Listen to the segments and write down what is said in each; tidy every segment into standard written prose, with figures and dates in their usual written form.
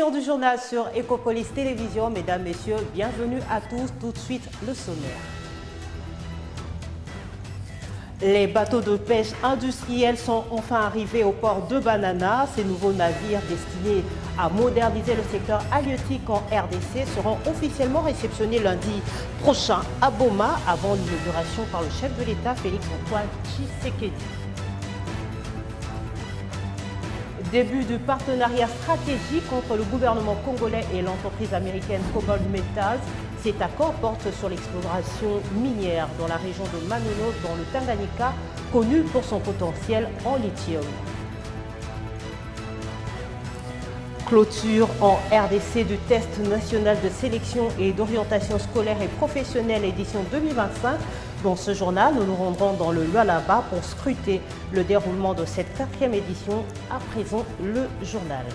Édition du journal sur Ecopolis Télévision. Mesdames, Messieurs, bienvenue à tous. Tout de suite, le sommaire. Les bateaux de pêche industriels sont enfin arrivés au port de Banana. Ces nouveaux navires destinés à moderniser le secteur halieutique en RDC seront officiellement réceptionnés lundi prochain à Boma avant l'inauguration par le chef de l'État Félix-Antoine Tshisekedi. Début du partenariat stratégique entre le gouvernement congolais et l'entreprise américaine Cobalt Metals. Cet accord porte sur l'exploration minière dans la région de Manono, dans le Tanganyika, connu pour son potentiel en lithium. Clôture en RDC du test national de sélection et d'orientation scolaire et professionnelle édition 2025. Dans ce journal, nous nous rendrons dans le Lualaba pour scruter le déroulement de cette 4e édition. À présent, le journal.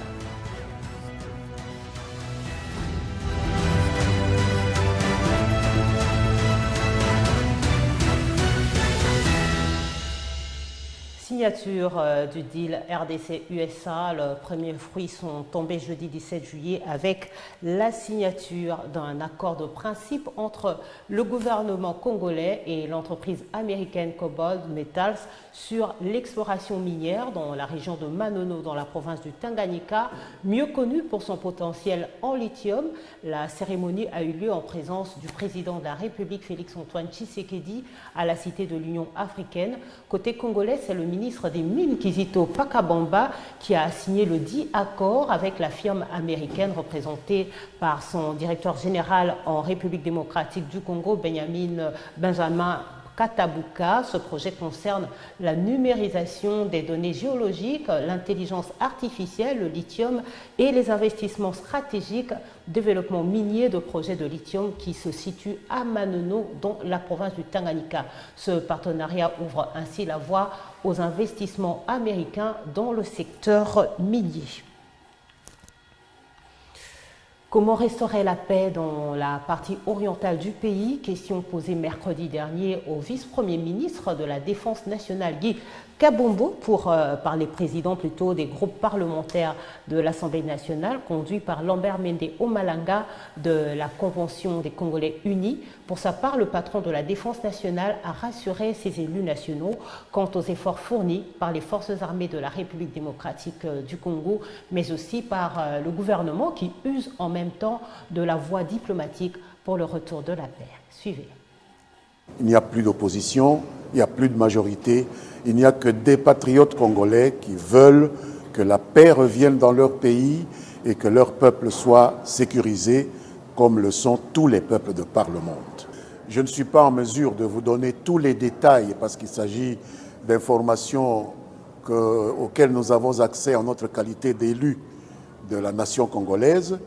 Signature du deal RDC-USA. Les premiers fruits sont tombés jeudi 17 juillet avec la signature d'un accord de principe entre le gouvernement congolais et l'entreprise américaine Cobalt Metals sur l'exploration minière dans la région de Manono, dans la province du Tanganyika, mieux connue pour son potentiel en lithium. La cérémonie a eu lieu en présence du président de la République Félix-Antoine Tshisekedi à la Cité de l'Union africaine. Côté congolais, c'est le ministre des Mines, Kizito Pakabamba, qui a signé le dit accord avec la firme américaine représentée par son directeur général en République démocratique du Congo, Benjamin Katabuka. Ce projet concerne la numérisation des données géologiques, l'intelligence artificielle, le lithium et les investissements stratégiques, développement minier de projets de lithium qui se situent à Manono dans la province du Tanganyika. Ce partenariat ouvre ainsi la voie aux investissements américains dans le secteur minier. Comment restaurer la paix dans la partie orientale du pays? Question posée mercredi dernier au vice-premier ministre de la Défense nationale, Guy Kabombo, par les présidents plutôt des groupes parlementaires de l'Assemblée nationale, conduits par Lambert Mende Omalanga de la Convention des Congolais unis. Pour sa part, le patron de la Défense nationale a rassuré ses élus nationaux quant aux efforts fournis par les forces armées de la République démocratique du Congo, mais aussi par le gouvernement qui use en même temps de la voie diplomatique pour le retour de la paix. Suivez. Il n'y a plus d'opposition, il n'y a plus de majorité, il n'y a que des patriotes congolais qui veulent que la paix revienne dans leur pays et que leur peuple soit sécurisé comme le sont tous les peuples de par le monde. Je ne suis pas en mesure de vous donner tous les détails parce qu'il s'agit d'informations auxquelles nous avons accès en notre qualité d'élus de la nation congolaise.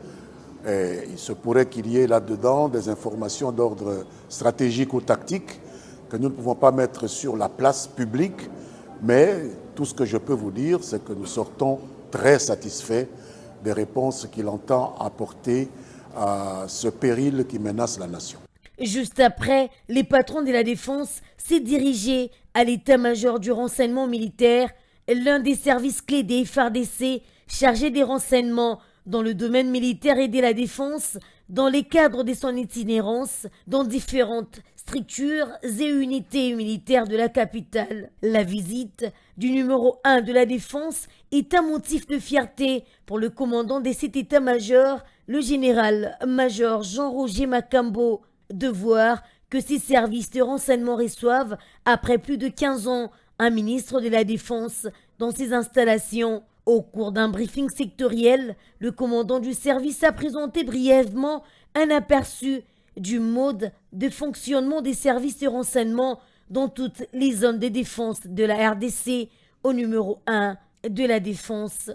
Et il se pourrait qu'il y ait là-dedans des informations d'ordre stratégique ou tactique que nous ne pouvons pas mettre sur la place publique, mais tout ce que je peux vous dire, c'est que nous sortons très satisfaits des réponses qu'il entend apporter à ce péril qui menace la nation. Juste après, les patrons de la Défense s'est dirigé à l'état-major du renseignement militaire, l'un des services clés des FARDC chargé des renseignements dans le domaine militaire et de la défense, dans les cadres de son itinérance, dans différentes structures et unités militaires de la capitale. La visite du numéro 1 de la défense est un motif de fierté pour le commandant de cet état-major, le général-major Jean-Roger Makambo, de voir que ses services de renseignement reçoivent, après plus de 15 ans, un ministre de la Défense dans ses installations. Au cours d'un briefing sectoriel, le commandant du service a présenté brièvement un aperçu du mode de fonctionnement des services de renseignement dans toutes les zones de défense de la RDC au numéro 1 de la défense.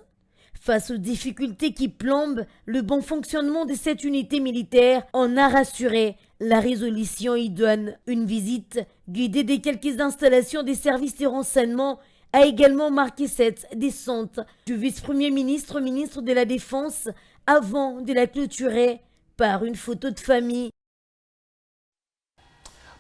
Face aux difficultés qui plombent le bon fonctionnement de cette unité militaire, on a rassuré la résolution idoine. Une visite guidée des quelques installations des services de renseignement a également marqué cette descente du vice-premier ministre, ministre de la Défense, avant de la clôturer par une photo de famille.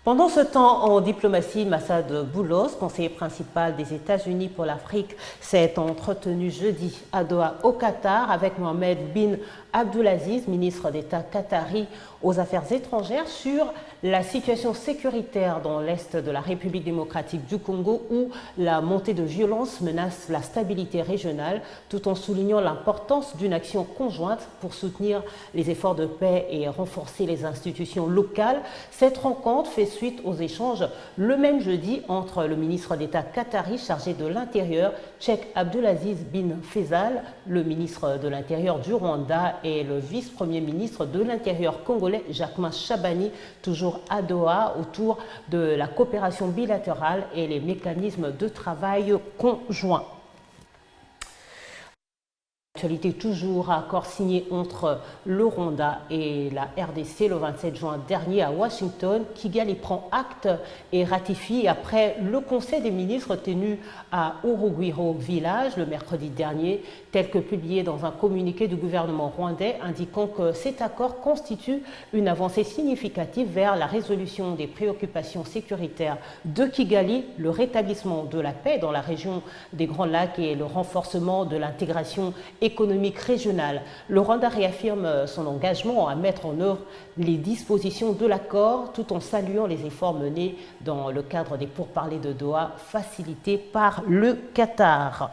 Pendant ce temps, en diplomatie, Massad Boulos, conseiller principal des États-Unis pour l'Afrique, s'est entretenu jeudi à Doha, au Qatar, avec Mohamed bin Abdulaziz, ministre d'État qatari aux Affaires étrangères, sur la situation sécuritaire dans l'est de la République démocratique du Congo, où la montée de violence menace la stabilité régionale, tout en soulignant l'importance d'une action conjointe pour soutenir les efforts de paix et renforcer les institutions locales. Cette rencontre fait suite aux échanges le même jeudi entre le ministre d'État qatari chargé de l'Intérieur, Cheikh Abdulaziz bin Faisal, le ministre de l'Intérieur du Rwanda, et le vice-premier ministre de l'Intérieur congolais, Jacquemain Chabani, toujours à Doha, autour de la coopération bilatérale et les mécanismes de travail conjoints. Actualité toujours, accord signé entre le Rwanda et la RDC le 27 juin dernier à Washington. Kigali prend acte et ratifie après le Conseil des ministres tenu à Urugwiro Village le mercredi dernier, tel que publié dans un communiqué du gouvernement rwandais indiquant que cet accord constitue une avancée significative vers la résolution des préoccupations sécuritaires de Kigali, le rétablissement de la paix dans la région des Grands Lacs et le renforcement de l'intégration économique régionale. Le Rwanda réaffirme son engagement à mettre en œuvre les dispositions de l'accord tout en saluant les efforts menés dans le cadre des pourparlers de Doha facilités par le Qatar.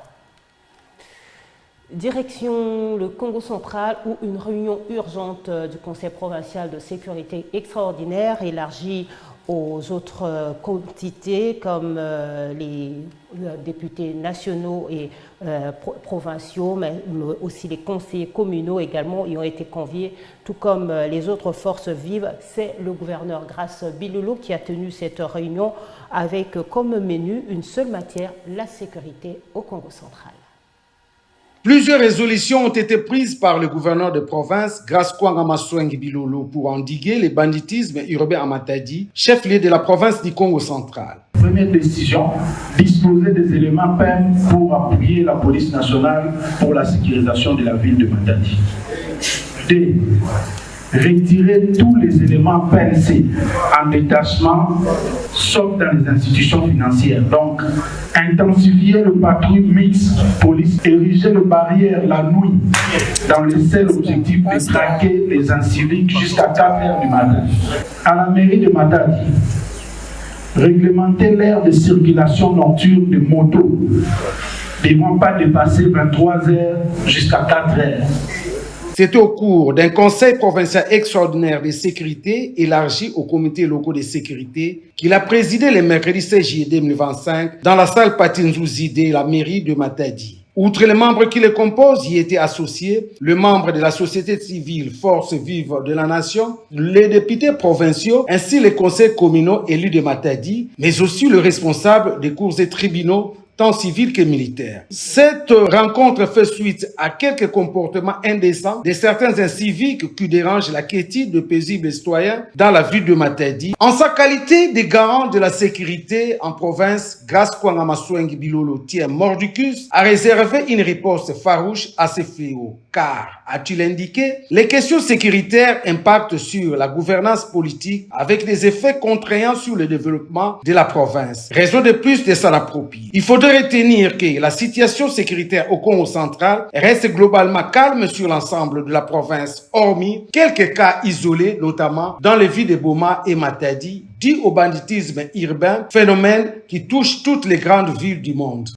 Direction le Congo central où une réunion urgente du Conseil provincial de sécurité extraordinaire élargie aux autres quantités comme les députés nationaux et provinciaux, mais aussi les conseillers communaux également y ont été conviés, tout comme les autres forces vives. C'est le gouverneur Grace Bilulu qui a tenu cette réunion avec comme menu une seule matière, la sécurité au Congo central. Plusieurs résolutions ont été prises par le gouverneur de province, Grace Kwanga Maswengi Bilulu, pour endiguer le banditisme urbain à Matadi, chef-lieu de la province du Congo central. Première décision, disposer des éléments PEM pour appuyer la police nationale pour la sécurisation de la ville de Matadi. 2. Retirer tous les éléments PNC en détachement, sauf dans les institutions financières. Donc, intensifier le patrouille mixte police, ériger les barrières la nuit dans le seul objectif de traquer les inciviques jusqu'à 4 heures du matin. À la mairie de Matadi, réglementer l'aire de circulation nocturne des motos ne devant pas dépasser 23 heures jusqu'à 4 heures. C'était au cours d'un conseil provincial extraordinaire de sécurité élargi aux comités locaux de sécurité qu'il a présidé le mercredi 16 juillet 2025 dans la salle Patinzouzi de la mairie de Matadi. Outre les membres qui le composent, y étaient associés le membre de la société civile Force Vive de la Nation, les députés provinciaux ainsi les conseils communaux élus de Matadi, mais aussi le responsable des cours et tribunaux tant civils que militaires. Cette rencontre fait suite à quelques comportements indécents de certains inciviques qui dérangent la quiétude de paisibles citoyens dans la ville de Matadi. En sa qualité de garant de la sécurité en province, Grace Kwanga Maswengi Bilulu tient mordicus à réserver une réponse farouche à ces fléaux. Car, a-t-il indiqué, les questions sécuritaires impactent sur la gouvernance politique avec des effets contraignants sur le développement de la province. Raison de plus de s'en approprier. Il faudrait retenir que la situation sécuritaire au Congo central reste globalement calme sur l'ensemble de la province, hormis quelques cas isolés, notamment dans les villes de Boma et Matadi, dus au banditisme urbain, phénomène qui touche toutes les grandes villes du monde.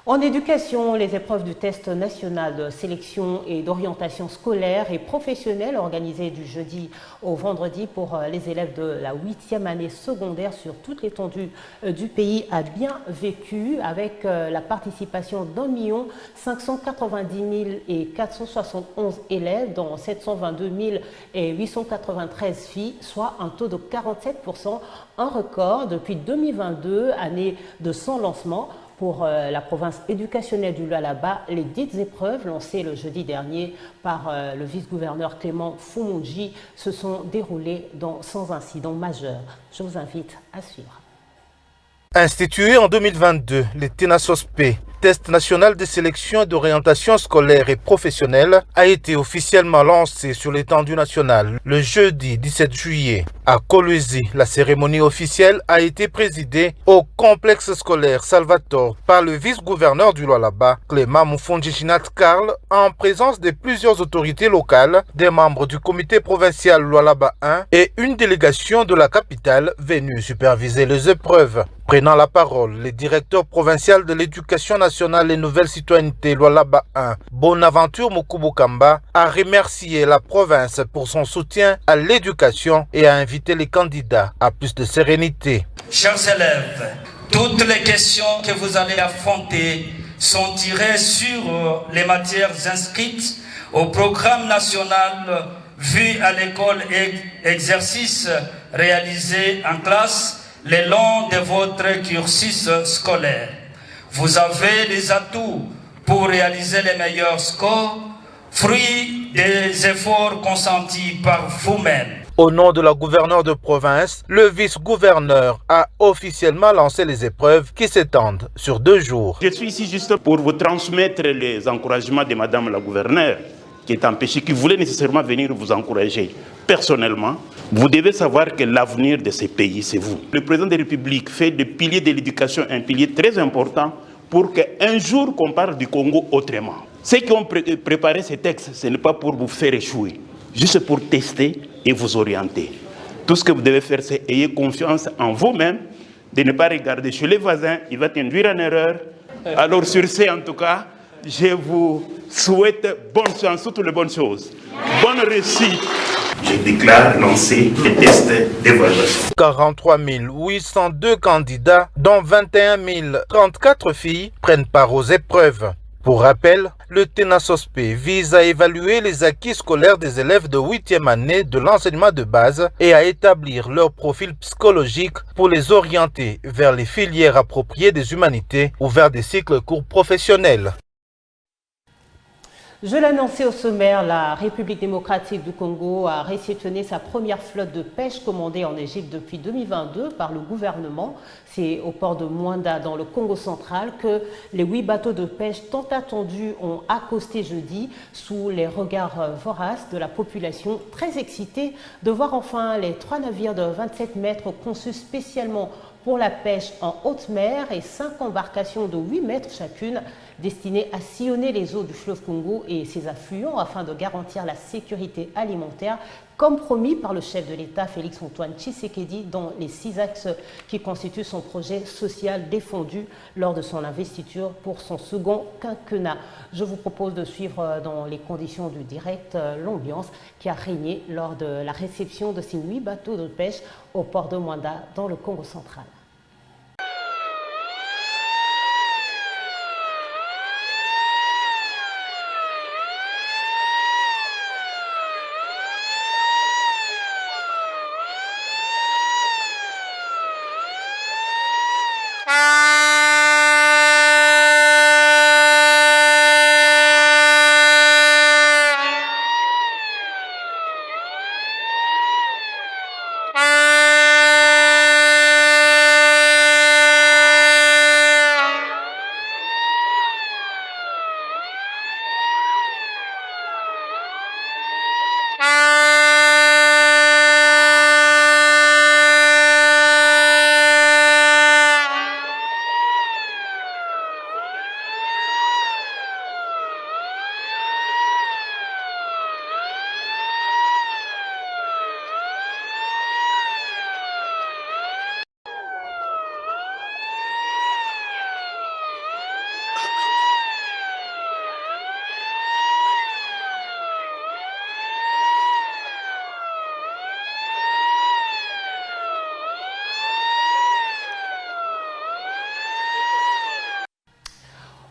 En éducation, les épreuves du test national de sélection et d'orientation scolaire et professionnelle organisées du jeudi au vendredi pour les élèves de la 8e année secondaire sur toute l'étendue du pays a bien vécu avec la participation d'1 590 471 élèves dont 722 893 filles, soit un taux de 47%, un record depuis 2022, année de son lancement. Pour la province éducationnelle du Lualaba, les dites épreuves lancées le jeudi dernier par le vice-gouverneur Clément Fumunji se sont déroulées sans incident majeur. Je vous invite à suivre. Institué en 2022, le TENASOSP test national de sélection et d'orientation scolaire et professionnelle a été officiellement lancé sur l'étendue nationale le jeudi 17 juillet. À Kolwezi, la cérémonie officielle a été présidée au complexe scolaire Salvatore par le vice-gouverneur du Lualaba, Clément Mufondjichinat Karl, en présence de plusieurs autorités locales, des membres du comité provincial Lualaba 1 et une délégation de la capitale venue superviser les épreuves. Prenant la parole, le directeur provincial de l'éducation nationale et nouvelle citoyenneté Lualaba 1, Bonaventure Mukubukamba, a remercié la province pour son soutien à l'éducation et a invité les candidats à plus de sérénité. Chers élèves, toutes les questions que vous allez affronter sont tirées sur les matières inscrites au programme national vu à l'école et exercices réalisés en classe le long de votre cursus scolaire. Vous avez les atouts pour réaliser les meilleurs scores, fruit des efforts consentis par vous-même. Au nom de la gouverneure de province, le vice-gouverneur a officiellement lancé les épreuves qui s'étendent sur 2 jours. Je suis ici juste pour vous transmettre les encouragements de Madame la gouverneure, qui est empêchée, qui voulait nécessairement venir vous encourager. Personnellement, vous devez savoir que l'avenir de ces pays, c'est vous. Le président de la République fait du pilier de l'éducation un pilier très important pour qu'un jour qu'on parle du Congo autrement. Ceux qui ont préparé ces textes, ce n'est pas pour vous faire échouer, juste pour tester et vous orienter. Tout ce que vous devez faire, c'est ayez confiance en vous-même, de ne pas regarder chez les voisins, il va t'induire en erreur. Alors sur ce, en tout cas, je vous souhaite bonne chance, toutes les bonnes choses. Bonne réussite. Je déclare lancer les tests d'évaluation. 43 802 candidats, dont 21 034 filles, prennent part aux épreuves. Pour rappel, le TENASOSP vise à évaluer les acquis scolaires des élèves de 8e année de l'enseignement de base et à établir leur profil psychologique pour les orienter vers les filières appropriées des humanités ou vers des cycles courts professionnels. Je l'annonçais au sommaire, la République démocratique du Congo a réceptionné sa première flotte de pêche commandée en Égypte depuis 2022 par le gouvernement. C'est au port de Mwanda, dans le Congo central, que les 8 bateaux de pêche tant attendus ont accosté jeudi sous les regards voraces de la population, très excitée de voir enfin les 3 navires de 27 mètres conçus spécialement pour la pêche en haute mer et 5 embarcations de 8 mètres chacune destinées à sillonner les eaux du fleuve Congo et ses affluents afin de garantir la sécurité alimentaire, comme promis par le chef de l'État Félix-Antoine Tshisekedi dans les 6 axes qui constituent son projet social défendu lors de son investiture pour son second quinquennat. Je vous propose de suivre dans les conditions du direct l'ambiance qui a régné lors de la réception de ces 8 bateaux de pêche au port de Mwanda dans le Congo central.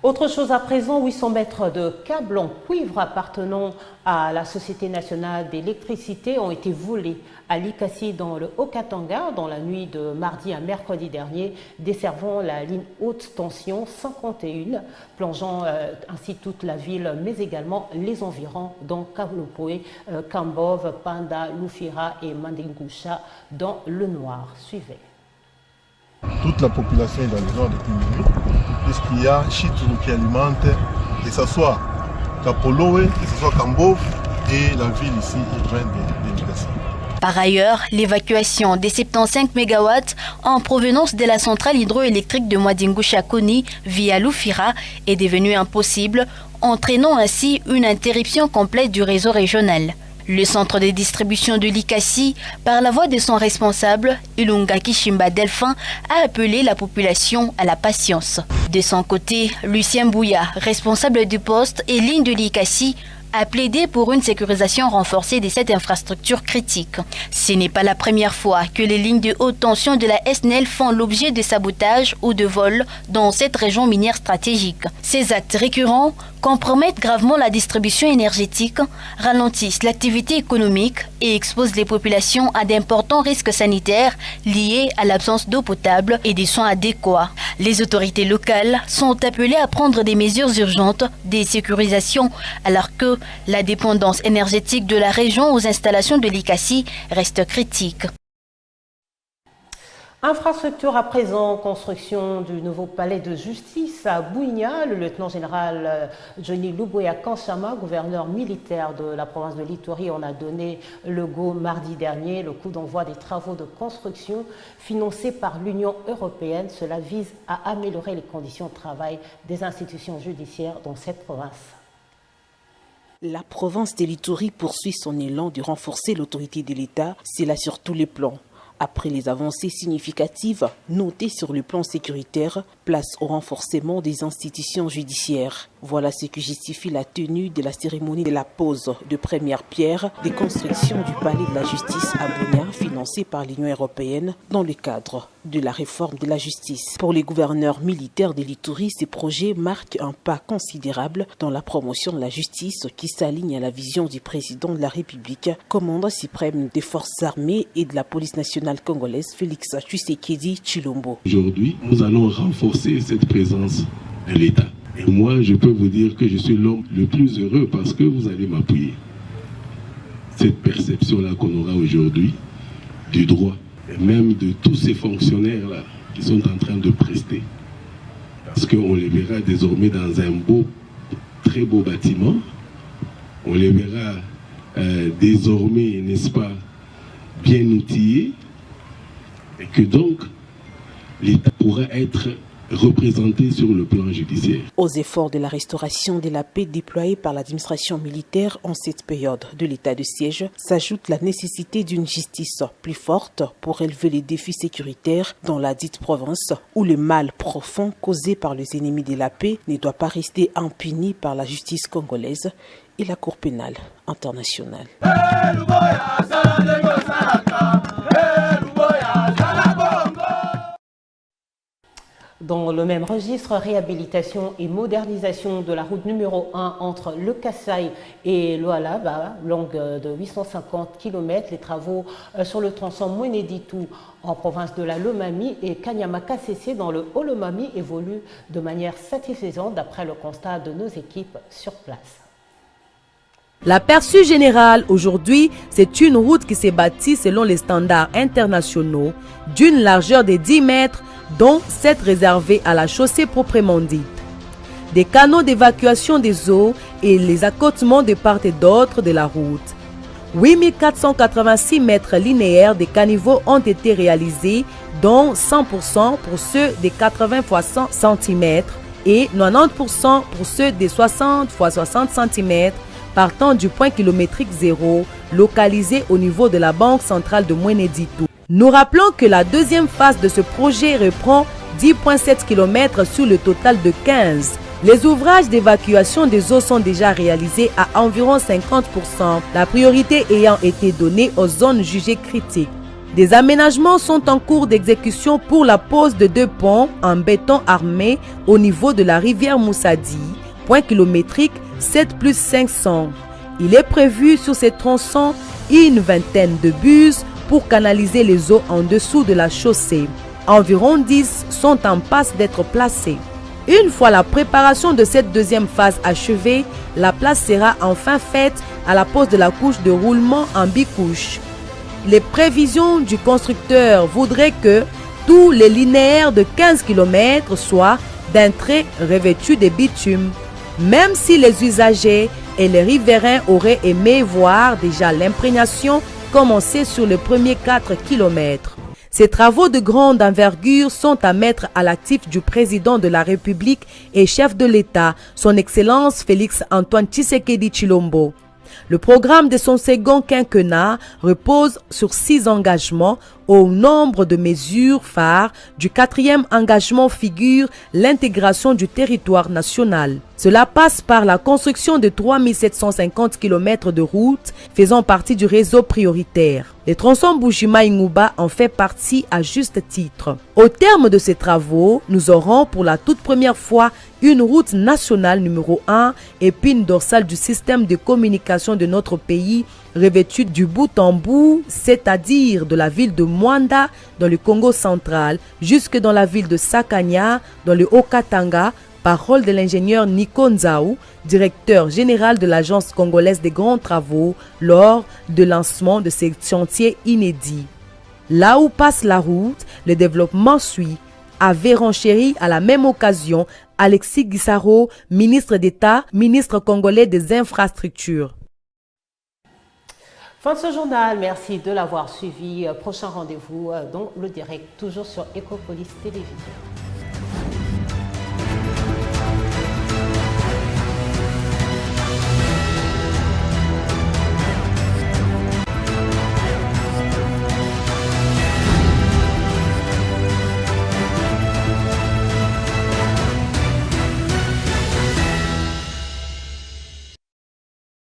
Autre chose à présent, 800 mètres de câbles en cuivre appartenant à la Société nationale d'électricité ont été volés à Likasi dans le Haut-Katanga dans la nuit de mardi à mercredi dernier, desservant la ligne haute tension 51, plongeant ainsi toute la ville, mais également les environs, dont Kavlopoe, Kambov, Panda, Lufira et Mandingusha dans le noir. Suivez. toute la population est dans les zones les plus minutes, puisqu'il y a Chituru qui alimente, que ce soit Kapolowe, que ce soit Kambov et la ville ici urbaine de Mikasi. Par ailleurs, l'évacuation des 75 MW en provenance de la centrale hydroélectrique de Mwadingu-Chakoni via Lufira est devenue impossible, entraînant ainsi une interruption complète du réseau régional. Le centre de distribution de Likasi, par la voix de son responsable, Ilunga Kishimba Delphin, a appelé la population à la patience. De son côté, Lucien Bouya, responsable du poste et ligne de Likasi, a plaidé pour une sécurisation renforcée de cette infrastructure critique. Ce n'est pas la première fois que les lignes de haute tension de la SNEL font l'objet de sabotages ou de vols dans cette région minière stratégique. Ces actes récurrents compromettent gravement la distribution énergétique, ralentissent l'activité économique et exposent les populations à d'importants risques sanitaires liés à l'absence d'eau potable et des soins adéquats. Les autorités locales sont appelées à prendre des mesures urgentes de sécurisation alors que la dépendance énergétique de la région aux installations de Likasi reste critique. Infrastructure à présent, construction du nouveau palais de justice à Bouigna. Le lieutenant-général Johnny Luboya Kansama, gouverneur militaire de la province de l'Ituri, en a donné le go mardi dernier. Le coup d'envoi des travaux de construction financés par l'Union européenne. Cela vise à améliorer les conditions de travail des institutions judiciaires dans cette province. La province de l'Ituri poursuit son élan de renforcer l'autorité de l'État, c'est là sur tous les plans. Après les avancées significatives notées sur le plan sécuritaire, place au renforcement des institutions judiciaires. Voilà ce qui justifie la tenue de la cérémonie de la pose de première pierre des constructions du palais de la justice à Bouigna, financé par l'Union européenne dans le cadre de la réforme de la justice. Pour les gouverneurs militaires de l'Ituri, ces projets marquent un pas considérable dans la promotion de la justice qui s'aligne à la vision du président de la République, commandant suprême des forces armées et de la police nationale congolaise, Félix Tshisekedi Tshilombo. Aujourd'hui, nous allons renforcer cette présence de l'État. Et moi, je peux vous dire que je suis l'homme le plus heureux parce que vous allez m'appuyer. Cette perception-là qu'on aura aujourd'hui du droit, et même de tous ces fonctionnaires-là qui sont en train de prester. Parce qu'on les verra désormais dans un très beau bâtiment. On les verra désormais, n'est-ce pas, bien outillés. Et que donc, l'État pourra être représenté sur le plan judiciaire. Aux efforts de la restauration de la paix déployés par l'administration militaire en cette période de l'état de siège s'ajoute la nécessité d'une justice plus forte pour relever les défis sécuritaires dans la dite province où le mal profond causé par les ennemis de la paix ne doit pas rester impuni par la justice congolaise et la Cour pénale internationale. Dans le même registre, réhabilitation et modernisation de la route numéro 1 entre le Kasaï et le Halaba, longue de 850 km. Les travaux sur le tronçon Mweneditu en province de la Lomami et Kanyama-Kasese dans le Haut-Lomami évoluent de manière satisfaisante d'après le constat de nos équipes sur place. L'aperçu général aujourd'hui, c'est une route qui s'est bâtie selon les standards internationaux d'une largeur de 10 mètres, dont 7 réservés à la chaussée proprement dite. Des canaux d'évacuation des eaux et les accotements de part et d'autre de la route. 8486 mètres linéaires de caniveaux ont été réalisés, dont 100% pour ceux de 80 x 100 cm et 90% pour ceux de 60 x 60 cm, partant du point kilométrique zéro, localisé au niveau de la Banque centrale de Mweneditu. Nous rappelons que la deuxième phase de ce projet reprend 10,7 km sur le total de 15. Les ouvrages d'évacuation des eaux sont déjà réalisés à environ 50%, la priorité ayant été donnée aux zones jugées critiques. Des aménagements sont en cours d'exécution pour la pose de 2 ponts en béton armé au niveau de la rivière Moussadi, point kilométrique 7+500. Il est prévu sur ces tronçons une vingtaine de buses pour canaliser les eaux en dessous de la chaussée. Environ 10 sont en passe d'être placés. Une fois la préparation de cette deuxième phase achevée, la place sera enfin faite à la pose de la couche de roulement en bicouche. Les prévisions du constructeur voudraient que tous les linéaires de 15 km, soit d'un trait revêtu de bitume. Même si les usagers et les riverains auraient aimé voir déjà l'imprégnation commencer sur les premiers 4 km. Ces travaux de grande envergure sont à mettre à l'actif du président de la République et chef de l'État, son Excellence Félix Antoine Tshisekedi Tshilombo. Le programme de son second quinquennat repose sur 6 engagements. Au nombre de mesures phares du 4e engagement figure l'intégration du territoire national. Cela passe par la construction de 3750 km de routes faisant partie du réseau prioritaire. Les tronçons Bushima-Ingouba en fait partie à juste titre. Au terme de ces travaux, nous aurons pour la toute première fois une route nationale numéro 1, épine dorsale du système de communication de notre pays, revêtue du bout en bout, c'est-à-dire de la ville de Mwanda dans le Congo central jusque dans la ville de Sakanya dans le Haut-Katanga. Parole de l'ingénieur Nico Nzaou, directeur général de l'Agence congolaise des grands travaux, lors du lancement de ces chantiers inédits. Là où passe la route, le développement suit, avait renchéri à la même occasion Alexis Guissaro, ministre d'État, ministre congolais des infrastructures. Fin de ce journal, merci de l'avoir suivi. Prochain rendez-vous dans le direct, toujours sur Ecopolis Télévision.